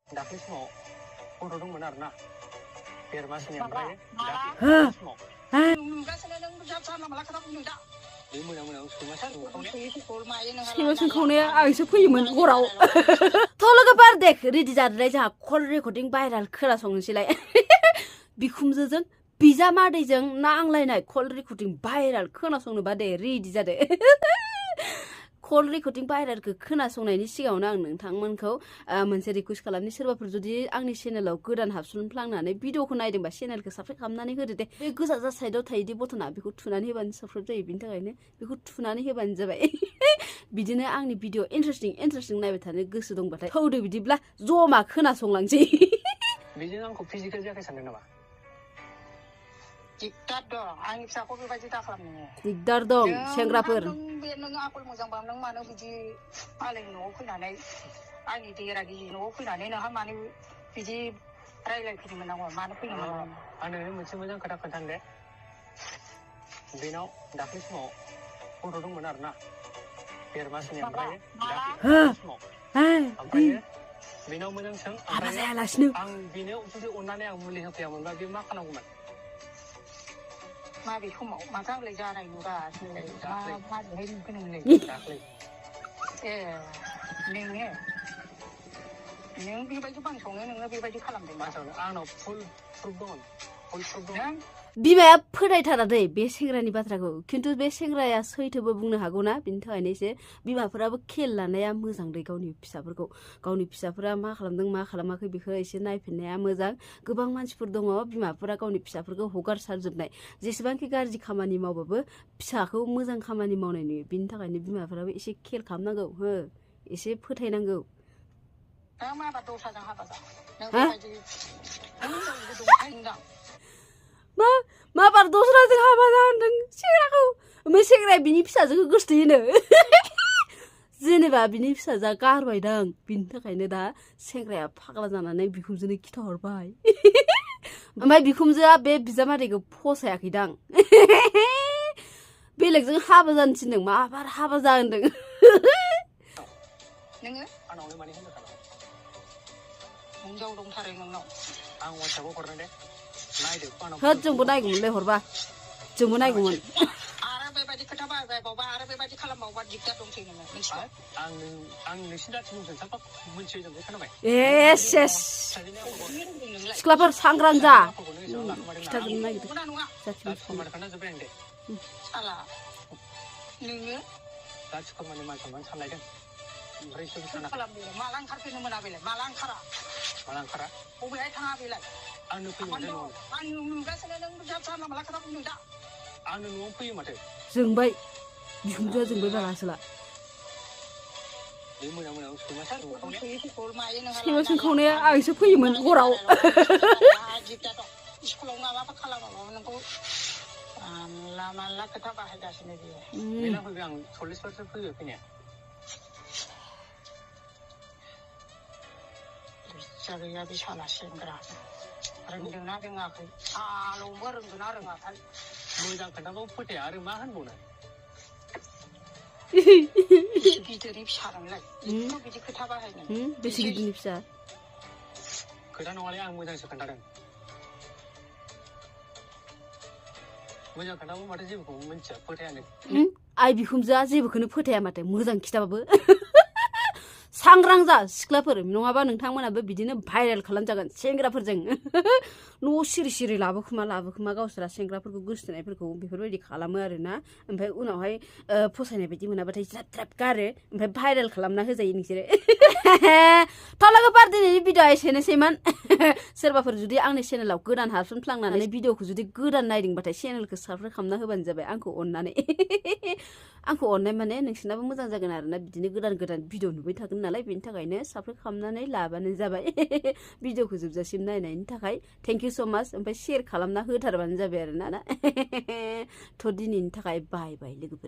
दाख्लै समाव फट' दंमोन आरोना देरमासनि ओमफ्राय नुगासिनो नों जानला माला खोथा बुंदों दा बे मोनायाव सैमा सोंखावनाया आंसो फैयोमोन हराव थ' लोगोफोर देख रेडि जादोंलाय जोंहा कल रेकर्डिं भाइराल खोनासंनोसैलाय बिखुमजोजों बिजामादैजों नांलायनाय कल रेकर्डिं भाइराल खोनासंनोबा दे रेडि जादो कल रेकर्डिं भाइरालखौ खोनासंनायनि सिगाङावनो आं नोंथांमोनखौ मोनसे रिकुवेस्ट खालामनि सोरबाफोर जुदि आंनि चेनेलाव गोदान हाबसनफ्लांनानै भिडिअखौ नायदोंबा चेनेलखौ साबस्क्राइब खालामनानै होदो दे बे गोजा जा साइडआव थायोदि बटना बेखौ थुनानै होबानो साबस्क्राइब जायो बिनि थाखायनो बेखौ थुनानै होबानो जाबाय बिदिनो आंनि भिडिअ इन्टारेस्टिं नायबाय थानो गोसो दंबाथाय थौदो बिदिब्ला जमा खोनासंलांसै बेजों आंखौ फिजिकेल जायाखै सानदों नामा दिगदार दं आंनि फिसाखौ बेबायदि दाखालाम नोङो दिगदार दं सेंग्राफोर नों आखल मोजांबा नों मानो बिदि मालायनि न'आव फैनानै आंनि देरा गिजि न'आव फैनानै नोंहा मानो बिदि रायलायफैनो मोननांगौ मानो फैनो मोननांगौ आं नोंनो मोनसे मोजां खोथा खोन्थानो दे बेनाव दाख्लै समाव फट' दंमोन आरोना देरमासनि ओमफ्राय ओमफ्राय बेनाव मोजां सों आं बेनो जुदि अननानै आं मुलि होफैयामोनबा बे मा खालामगौमोन माबे समाव माथो आंलाय जानाय नुगासिनो माबोरैहाय नुखो नोंलाय दाख्लै ए नों बेबायदि बांसावनो नोङो बेबायदि खालामदों बांसावनो आंनाव फुल प्रुफ दं बिमाया फोथायथारा दै बे सेंग्रानि बाथ्राखौ खिन्थु बे सेंग्राया सैथोबो बुंनो हागौना बिनि थाखायनो एसे बिमाफोराबो खेल लानाया मोजां दै गावनि फिसाफोरा मा खालामदों मा खालामाखै बेखौ एसे नायफिननाया मोजां गोबां मानसिफोर दङ बिमाफोरा गावनि फिसाफोरखौ हगारसारजोबनाय जेसेबांखि गाज्रि खामानि मावबाबो फिसाखौ मोजां खामानि मावनाय नुयो बिनि थाखायनो बिमाफोराबो एसे खेल खालामनांगौ हो एसे फोथायनांगौ मा बार दस्राजों हाबा जादों सेंग्राखौ ओमफ्राय सेंग्राया बिनि फिसाजोखौ गोसोथोयोनो जेनेबा बिनि फिसाजोआ गारबायदां बिनि थाखायनो दा सेंग्राया फाग्ला जानानै बिखुमजोनो खिथाहरबाय ओमफ्राय बिखुमजोआ बे बिजामादैखौ फसायाखैदां बेलेगजों हाबा जानो थिनदों माबार हाबा जाहोनदों नोङो आंनावनो माने होनो खालाम हिनजाव दंथारो नोंनाव आं वाट्सएपआव हरनो दे नायदो होद जोंबो नायगौमोनलै हरबा जोंबो नायगौमोन आरो बेबायदि खोथा बायबावबा आरो बेबायदि खालामबावबा दिगदार दंसै नोङो मिथिबाय आं नोंसिनि जाथिनि साफा मोनथियो जों खोनाबाय एस सिख्लाफोर सांग्रां जा खिथाजोबनो नागिरदों साला नोङो जाथि खुरमानि मान सनमान सानलायदों ओमफ्राय माला ओंखारफैनो मोना बेलाय माला ओंखारा बबेहाय थाङा बेलाय आंनो फैयो माथो आं नुगासिनो नों जानला माला खोथा बुंदों दा आंनो न'आव फैयो माथो जोंबाय बिखुमजोआ जोंबाय बाला आसोला बे मोनायाव सैमा सोंखावनाया आंसो फैयोमोन हराव स्कुलाव माबाफोर खालामाबा नोंखौ जानला माला खोथा बाहायगासिनो बियो बेना फैबाय आं 40 बोसोर फैयो फैनाया गैया बे साला सेंग्रा रोंदोंना रोङाखै आलौबो रोंगोना रोङाथाय मोजां खोन्थाबाबो फोथाया आरो मा होनबावनो गिदिरनि फिसा नोंलाय बिदि खोथा बाहायनो बेसे गिदिरनि फिसा खोथा नङालै आं मोजांसो खोन्थादों मोजां खोन्थाबाबो माथो जेबोखौ मिन्थिया फोथायानो आइ बिखुमजोआ जेबोखौनो फोथाया माथो मोजां खिथाबाबो सांग्रां जा सिख्लाफोर नङाबा नोंथांमोनाबो बिदिनो भाइरेल खालामजागोन सेंग्राफोरजों न'आव सिरि लाबोखोमा गावसोरा सेंग्राफोरखौ गोसोथोनायफोरखौ बेफोरबायदि खालामो आरोना ओमफ्राय उनावहाय फसायनाय बायदि मोनाबाथाय ज्राब गारो ओमफ्राय भाइरेल खालामना होजायो नोंसोरो लोगोफोर दिनैनि भिडिअआ एसेनोसैमोन सोरबाफोर जुदि आंनि चेनेलाव गोदान हाबसनफ्लांनानै भिडिअखौ जुदि गोदान नायदोंबाथाय चेनेलखौ साबस्क्राइब खालामना होबानो जाबाय आंखौ अननाय माने नोंसिनाबो मोजां जागोन आरोना बिदिनो गोदान भिडिअ नुबाय थागोन नालाय बेनि थाखायनो साबस्क्राइब खालामनानै लाबानो जाबाय भिडिअखौ जोबजासिम नायनायनि थाखाय थेंक इउ स' माच ओमफ्राय शेयार खालामना होथारबानो जाबाय आरोना थ' दिनैनि थाखाय बाय लोगोफोर